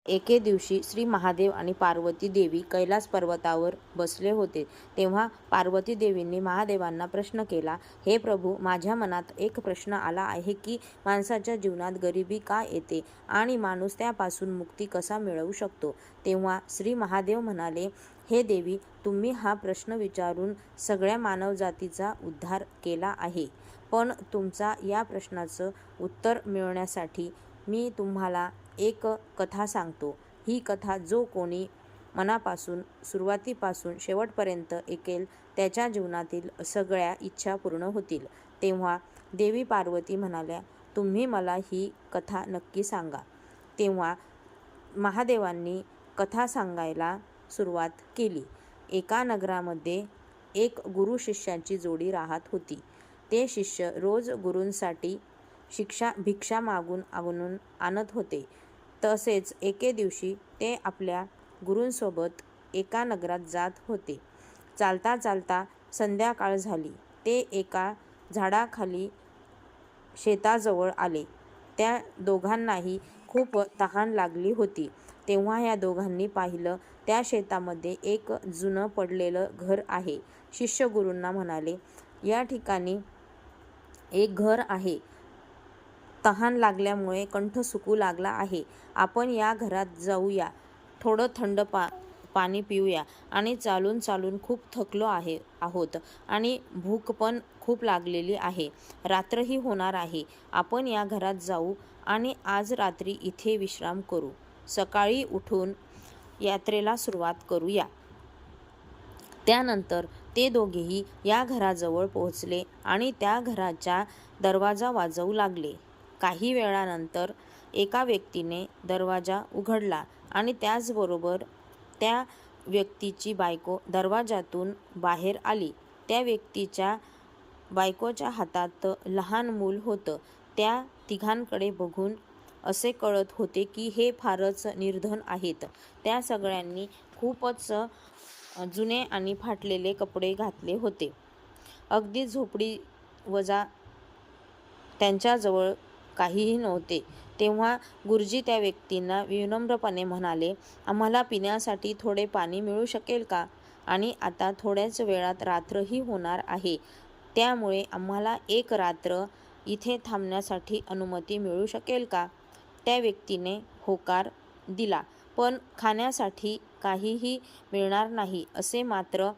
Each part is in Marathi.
एके दिवशी श्री महादेव आणि पार्वती देवी कैलास पर्वतावर बसले होते. तेव्हा पार्वती देवींनी महादेवांना प्रश्न केला, हे प्रभू, माझ्या मनात एक प्रश्न आला आहे की माणसाच्या जीवनात गरिबी का येते आणि माणूस त्यापासून मुक्ती कसा मिळवू शकतो. तेव्हा श्री महादेव म्हणाले, हे देवी, तुम्ही हा प्रश्न विचारून सगळ्या मानवजातीचा उद्धार केला आहे. पण तुमचा या प्रश्नाचं उत्तर मिळवण्यासाठी मी तुम्हाला एक कथा सांगतो. ही कथा जो कोणी मनापासून सुरुवातीपासून शेवटपर्यंत ऐकेल त्याच्या जीवनातील सगळ्या इच्छा पूर्ण होतील. तेव्हा देवी पार्वती म्हणाल्या, तुम्ही मला ही कथा नक्की सांगा. तेव्हा महादेवांनी कथा सांगायला सुरुवात केली. एका नगरामध्ये एक गुरु शिष्याची जोडी राहत होती. ते शिष्य रोज गुरूंसाठी भिक्षा मागून आणत होते. तसेच एके दिवशी ते आपल्या गुरूंसोबत एका नगरात जात होते. चालता चालता संध्याकाळ झाली. ते एका झाडाखाली शेताजवळ आले. त्या दोघांनाही खूप तहान लागली होती. तेव्हा या दोघांनी पाहिलं, त्या शेतामध्ये एक जुनं पडलेलं घर आहे. शिष्य गुरूंना म्हणाले, या ठिकाणी एक घर आहे. तहान लागल्यामुळे कंठ सुकू लागला आहे. आपण या घरात जाऊया, थोडं थंड पाणी पिऊया आणि चालून चालून खूप थकलो आहोत आणि भूक पण खूप लागलेली आहे. रात्रही होणार आहे. आपण या घरात जाऊ आणि आज रात्री इथे विश्राम करू. सकाळी उठून यात्रेला सुरुवात करूया. त्यानंतर ते दोघेही या घराजवळ पोहोचले आणि त्या घराचा दरवाजा वाजवू लागले. काही वेळानंतर एका व्यक्तीने दरवाजा उघडला आणि त्याचबरोबर त्या व्यक्तीची बायको दरवाजातून बाहेर आली. त्या व्यक्तीच्या बायकोच्या हातात लहान मूल होतं. त्या तिघांकडे बघून असे कळत होते की हे फारच निर्धन आहेत. त्या सगळ्यांनी खूपच जुने आणि फाटलेले कपडे घातले होते. अगदी झोपडीवजा त्यांच्याजवळ काहीही नव्हते. तेव्हा गुरुजी त्या व्यक्तींना विनम्रपणे म्हणाले, आम्हाला पिण्यासाठी थोडे पाणी मिळू शकेल का? आणि आता थोड्याच वेळात रात्रही होणार आहे. त्यामुळे आम्हाला एक रात्र इथे थांबण्यासाठी अनुमती मिळू शकेल का? त्या व्यक्तीने होकार दिला, पण खाण्यासाठी काहीही मिळणार नाही असे मात्र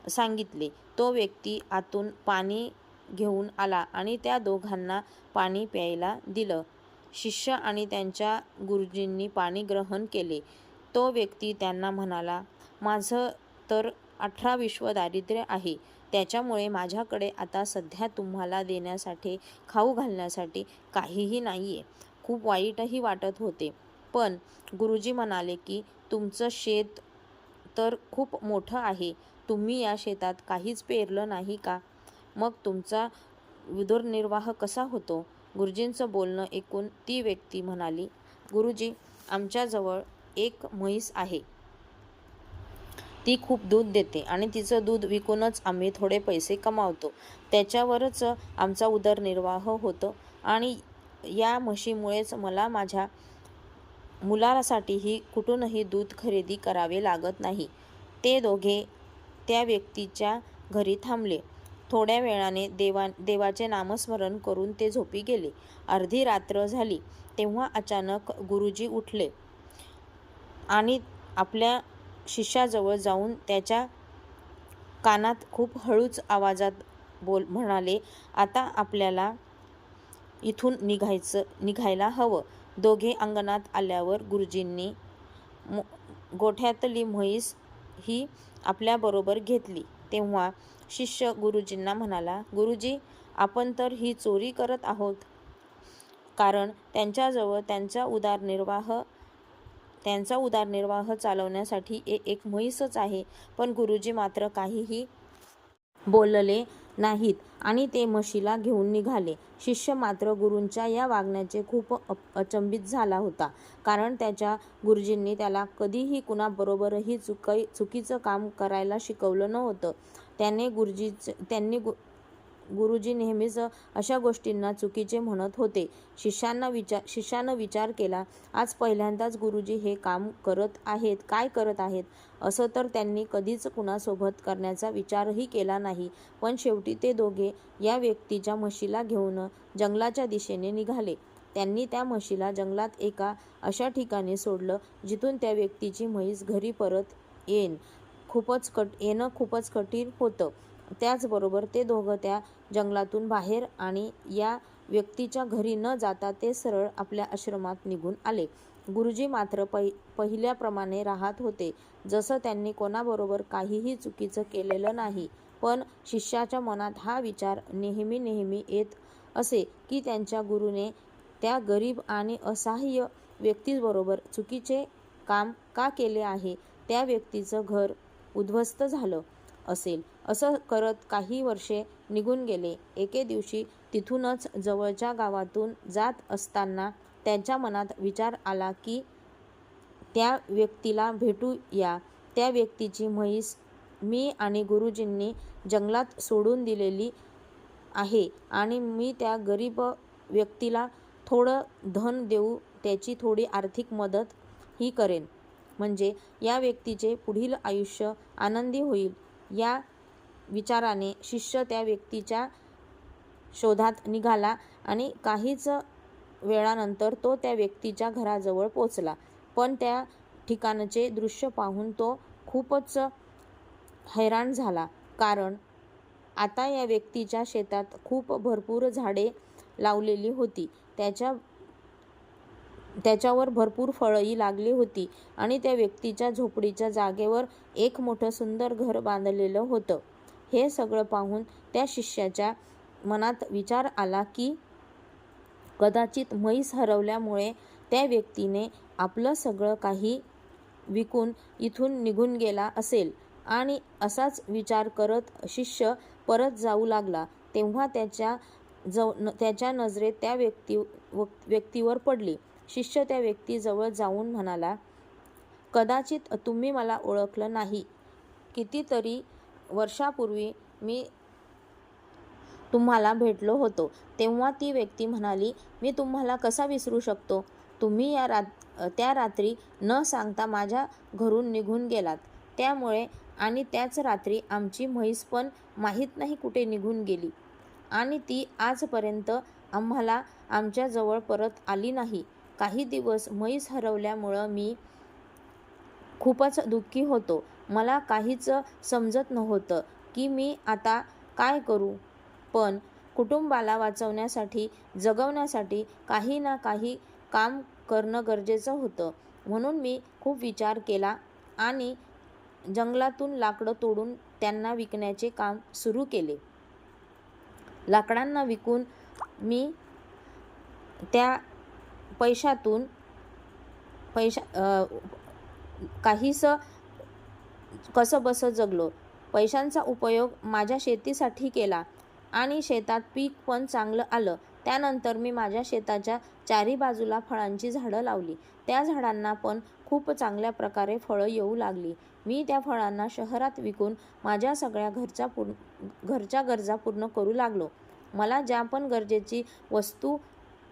सांगितले. तो व्यक्ती आतून पाणी घेऊन आला आणि त्या दोघांना पाणी प्यायला दिलं. शिष्य आणि त्यांच्या गुरुजींनी पाणी ग्रहण केले. तो व्यक्ती त्यांना म्हणाला, माझं तर 18 विश्व दारिद्र्य आहे. त्याच्यामुळे माझ्याकडे आता सध्या तुम्हाला देण्यासाठी, खाऊ घालण्यासाठी काहीही नाहीये. खूप वाईटही वाटत होते. पण गुरुजी म्हणाले की तुमचं शेत तर खूप मोठं आहे. तुम्ही या शेतात काहीच पेरलं नाही का? मग तुमचा उदरनिर्वाह कसा होतो? गुरुजींचं बोलणं ऐकून ती व्यक्ती म्हणाली, गुरुजी, आमच्याजवळ एक म्हैस आहे. ती खूप दूध देते आणि तिचं दूध विकूनच आम्ही थोडे पैसे कमावतो. त्याच्यावरच आमचा उदरनिर्वाह होतो आणि या म्हशीमुळेच मला माझ्या मुलासाठीही कुठूनही दूध खरेदी करावे लागत नाही. ते दोघे त्या व्यक्तीच्या घरी थांबले. थोड्या वेळाने देवाचे नामस्मरण करून ते झोपी गेले. अर्धी रात्र झाली. तेव्हा अचानक गुरुजी उठले आणि आपल्या शिष्याजवळ जाऊन त्याच्या कानात खूप हळूच आवाजात म्हणाले, आता आपल्याला इथून निघायला हवं. दोघे अंगणात आल्यावर गुरुजींनी गोठ्यातली म्हैस ही आपल्याबरोबर घेतली. तेव्हा शिष्य गुरुजींना म्हणाला, गुरुजी, आपण तर ही चोरी करत आहोत. कारण त्यांच्याजवळ त्यांचा उदरनिर्वाह चालवण्यासाठी एक म्हैसच आहे. पण गुरुजी मात्र काहीही बोलले नाहीत आणि ते म्हशीला घेऊन निघाले. शिष्य मात्र गुरूंच्या या वागण्याचे खूप अचंबित झाला होता. कारण त्याच्या गुरुजींनी त्याला कधीही कुणाबरोबरही चुकीचं काम करायला शिकवलं नव्हतं. त्यांनी गुरुजी नेहमीच अशा गोष्टींना चुकीचे म्हणत होते. शिष्यानं विचार केला, आज पहिल्यांदाच गुरुजी हे काम करत आहेत, काय करत आहेत? असं तर त्यांनी कधीच कुणासोबत करण्याचा विचारही केला नाही. पण शेवटी ते दोघे या व्यक्तीच्या म्हशीला घेऊन जंगलाच्या दिशेने निघाले. त्यांनी त्या म्हशीला जंगलात एका अशा ठिकाणी सोडलं जिथून त्या व्यक्तीची म्हैस घरी परत येणं खूपच कठीण होतं. त्याचबरोबर ते दोघं त्या जंगलातून बाहेर आणि या व्यक्तीच्या घरी न जाता ते सरळ आपल्या आश्रमात निघून आले. गुरुजी मात्र पहिल्याप्रमाणे राहत होते, जसं त्यांनी कोणाबरोबर काहीही चुकीचं केलेलं नाही. पण शिष्याच्या मनात हा विचार नेहमी येत असे की त्यांच्या गुरुने त्या गरीब आणि असहाय्य व्यक्तीबरोबर चुकीचे काम का केले आहे? त्या व्यक्तीचं घर उद्ध्वस्त झालं असेल. असं करत काही वर्षे निघून गेले. एके दिवशी तिथूनच जवळच्या गावातून जात असताना त्यांच्या मनात विचार आला की त्या व्यक्तीला भेटूया. त्या व्यक्तीची म्हैस मी आणि गुरुजींनी जंगलात सोडून दिलेली आहे आणि मी त्या गरीब व्यक्तीला थोडं धन देऊ, त्याची थोडी आर्थिक मदत ही करेन, म्हणजे या व्यक्तीचे पुढील आयुष्य आनंदी होईल. या विचाराने शिष्य त्या व्यक्तीच्या शोधात निघाला आणि काहीच वेळानंतर तो त्या व्यक्तीच्या घराजवळ पोचला. पण त्या ठिकाणचे दृश्य पाहून तो खूपच हैराण झाला, कारण आता या व्यक्तीच्या शेतात खूप भरपूर झाडे लावलेली होती. त्याच्यावर भरपूर फळंही लागली होती आणि त्या व्यक्तीच्या झोपडीच्या जागेवर एक मोठं सुंदर घर बांधलेलं होतं. हे सगळं पाहून त्या शिष्याच्या मनात विचार आला की कदाचित म्हैस हरवल्यामुळे त्या व्यक्तीने आपलं सगळं काही विकून इथून निघून गेला असेल. आणि असाच विचार करत शिष्य परत जाऊ लागला, तेव्हा त्याच्या नजरेत त्या व्यक्तीवर पडली. शिष्य त्या व्यक्तीजवळ जाऊन म्हणाला, कदाचित तुम्ही मला ओळखलं नाही. कितीतरी वर्षापूर्वी मी तुम्हाला भेटलो होतो. तेव्हा ती व्यक्ती म्हणाली, मी तुम्हाला कसा विसरू शकतो? तुम्ही त्या रात्री न सांगता माझ्या घरून निघून गेलात. त्यामुळे आणि त्याच रात्री आमची म्हैस पण माहीत नाही कुठे निघून गेली आणि ती आजपर्यंत आम्हाला आमच्या जवळ परत आली नाही. काही दिवस म्हैस हरवल्यामुळं मी खूपच दुःखी होतो. मला काहीच समजत नव्हतं की मी आता काय करू. पण कुटुंबाला वाचवण्यासाठी, जगवण्यासाठी काही ना काही काम करणं गरजेचं होतं. म्हणून मी खूप विचार केला आणि जंगलातून लाकडं तोडून त्यांना विकण्याचे काम सुरू केले. लाकडांना विकून मी त्या पैशातून काहीसं कसंबसं जगलो. पैशांचा उपयोग माझ्या शेतीसाठी केला आणि शेतात पीक पण चांगलं आलं. त्यानंतर मी माझ्या शेताच्या चारी बाजूला फळांची झाडं लावली. त्या झाडांना पण खूप चांगल्या प्रकारे फळं येऊ लागली. मी त्या फळांना शहरात विकून माझ्या सगळ्या घरच्या गरजा पूर्ण करू लागलो. मला ज्या पण गरजेची वस्तू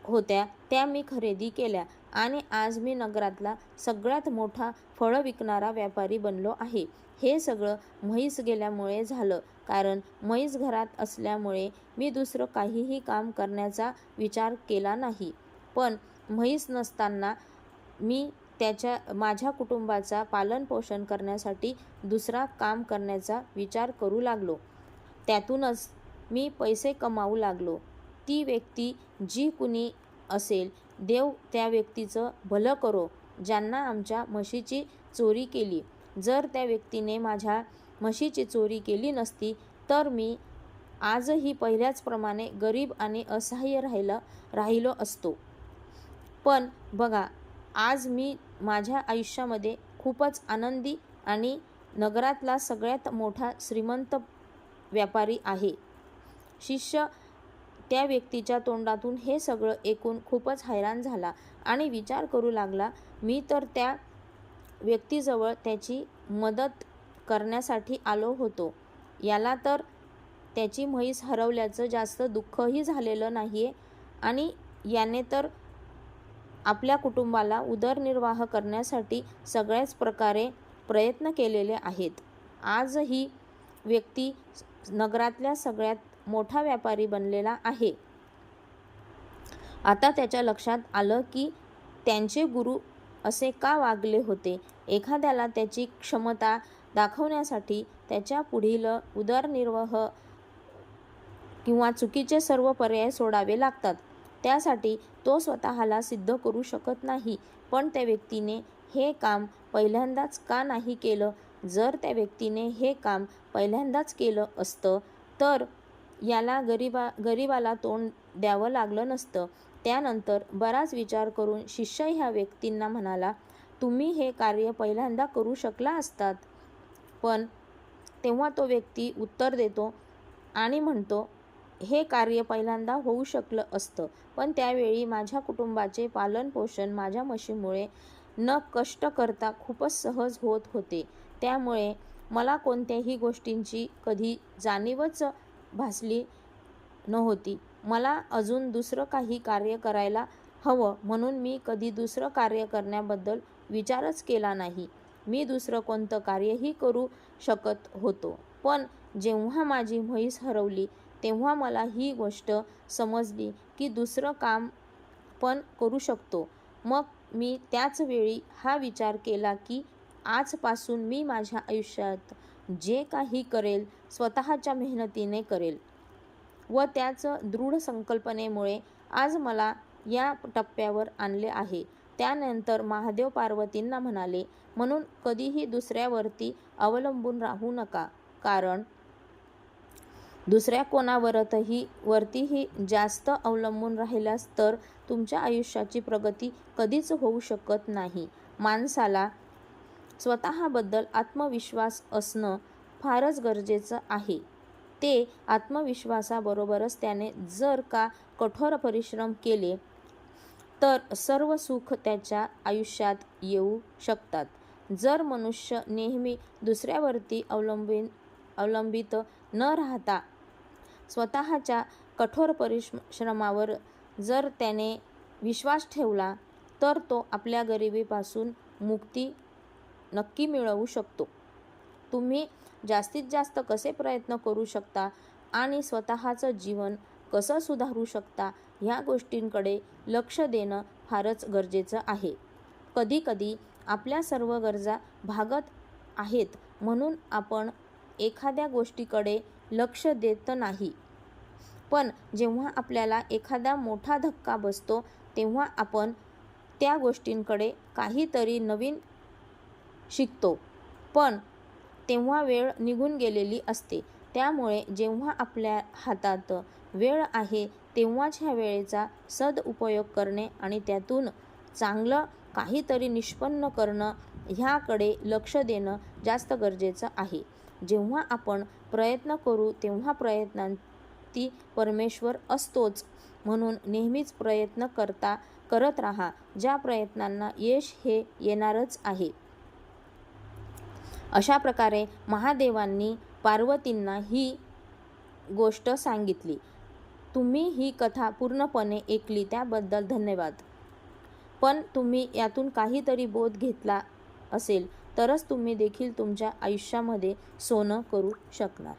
होत्या त्या मी खरेदी केल्या आणि आज मी नगरातला सगळ्यात मोठा फळं विकणारा व्यापारी बनलो आहे. हे सगळं म्हैस गेल्यामुळे झालं, कारण म्हैस घरात असल्यामुळे मी दुसरं काहीही काम करण्याचा विचार केला नाही. पण म्हैस नसताना मी माझ्या कुटुंबाचा पालनपोषण करण्यासाठी दुसरा काम करण्याचा विचार करू लागलो. त्यातूनच मी पैसे कमावू लागलो. ती व्यक्ती जी कुणी असेल, देव त्या व्यक्तीचं भलं करो, ज्यांना आमच्या म्हशीची चोरी केली. जर त्या व्यक्तीने माझ्या म्हशीची चोरी केली नसती तर मी आजही पहिल्याचप्रमाणे गरीब आणि असहाय्य राहिलो असतो. पण बघा, आज मी माझ्या आयुष्यामध्ये खूपच आनंदी आणि नगरातला सगळ्यात मोठा श्रीमंत व्यापारी आहे. शिष्य त्या व्यक्तीच्या तोंडातून हे सगळं ऐकून खूपच हैराण झाला आणि विचार करू लागला, मी तर त्या व्यक्तीजवळ त्याची मदत करण्यासाठी आलो होतो. याला तर त्याची म्हैस हरवल्याचं जास्त दुःखही झालेलं नाही आहे आणि याने तर आपल्या कुटुंबाला उदरनिर्वाह करण्यासाठी सगळ्याच प्रकारे प्रयत्न केलेले आहेत. आज ही व्यक्ती नगरातल्या सगळ्यात मोठा व्यापारी बनलेला आहे. आता त्याच्या लक्षात आलं की त्यांचे गुरु असे का वागले होते. एखाद्याला त्याची क्षमता दाखवण्यासाठी त्याच्या पुढील उदरनिर्वाह किंवा चुकीचे सर्व पर्याय सोडावे लागतात. त्यासाठी तो स्वतःला सिद्ध करू शकत नाही. पण त्या व्यक्तीने हे काम पहिल्यांदाच का नाही केलं? जर त्या व्यक्तीने हे काम पहिल्यांदाच केलं असतं तर याला गरिबाला तोंड द्यावं लागलं नसतं. त्यानंतर बराच विचार करून शिष्य ह्या व्यक्तींना म्हणाला, तुम्ही हे कार्य पहिल्यांदा करू शकला असतात. पण तेव्हा तो व्यक्ती उत्तर देतो आणि म्हणतो, हे कार्य पहिल्यांदा होऊ शकलं असतं, पण त्यावेळी माझ्या कुटुंबाचे पालनपोषण माझ्या म्हशीमुळे न कष्ट करता खूपच सहज होत होते. त्यामुळे मला कोणत्याही गोष्टींची कधी जाणीवच भासली नव्हती. मला अजून दुसरं काही कार्य करायला हवं म्हणून मी कधी दुसरं कार्य करण्याबद्दल विचारच केला नाही. मी दुसरं कोणतं कार्यही करू शकत होतो. पण जेव्हा माझी म्हैस हरवली तेव्हा मला ही गोष्ट समजली की दुसरं काम पण करू शकतो. मग मी त्याच वेळी हा विचार केला की आजपासून मी माझ्या आयुष्यात जे काही करेल स्वतःच्या मेहनतीने करेल व त्याच दृढ संकल्पनेमुळे आज मला या टप्प्यावर आणले आहे. त्यानंतर महादेव पार्वतींना म्हणाले, म्हणून कधीही दुसऱ्यावरती अवलंबून राहू नका, कारण दुसऱ्या कोणावरतीही जास्त अवलंबून राहिल्यास तर तुमच्या आयुष्याची प्रगती कधीच होऊ शकत नाही. माणसाला स्वतःबद्दल आत्मविश्वास असणं फारच गरजेचं आहे. ते आत्मविश्वासाबरोबरच त्याने जर का कठोर परिश्रम केले तर सर्व सुख त्याच्या आयुष्यात येऊ शकतात. जर मनुष्य नेहमी दुसऱ्यावरती अवलंबित न राहता स्वतःच्या कठोर परिश्रमावर जर त्याने विश्वास ठेवला तर तो आपल्या गरिबीपासून मुक्ती नक्की मिळवू शकतो. तुम्ही जास्तीत जास्त कसे प्रयत्न करू शकता आणि स्वतःचं जीवन कसं सुधारू शकता ह्या गोष्टींकडे लक्ष देणं फारच गरजेचं आहे. कधीकधी आपल्या सर्व गरजा भागत आहेत म्हणून आपण एखाद्या गोष्टीकडे लक्ष देत नाही. पण जेव्हा आपल्याला एखादा मोठा धक्का बसतो तेव्हा आपण त्या गोष्टींकडे काहीतरी नवीन शिकतो. पण तेव्हा वेळ निघून गेलेली असते. त्यामुळे जेव्हा आपल्या हातात वेळ आहे तेव्हाच ह्या वेळेचा सदुपयोग करणे आणि त्यातून चांगलं काहीतरी निष्पन्न करणं ह्याकडे लक्ष देणं जास्त गरजेचं आहे. जेव्हा आपण प्रयत्न करू तेव्हा प्रयत्नांती परमेश्वर असतोच. म्हणून नेहमीच प्रयत्न करत राहा. ज्या प्रयत्नांना यश हे येणारच आहे. अशा प्रकारे महादेवांनी पार्वतींना ही गोष्ट सांगितली. तुम्ही ही कथा पूर्णपणे ऐकली त्याबद्दल धन्यवाद. पण तुम्ही यातून काहीतरी बोध घेतला असेल तरच तुम्ही देखील तुमच्या आयुष्यामध्ये सोनं करू शकणार.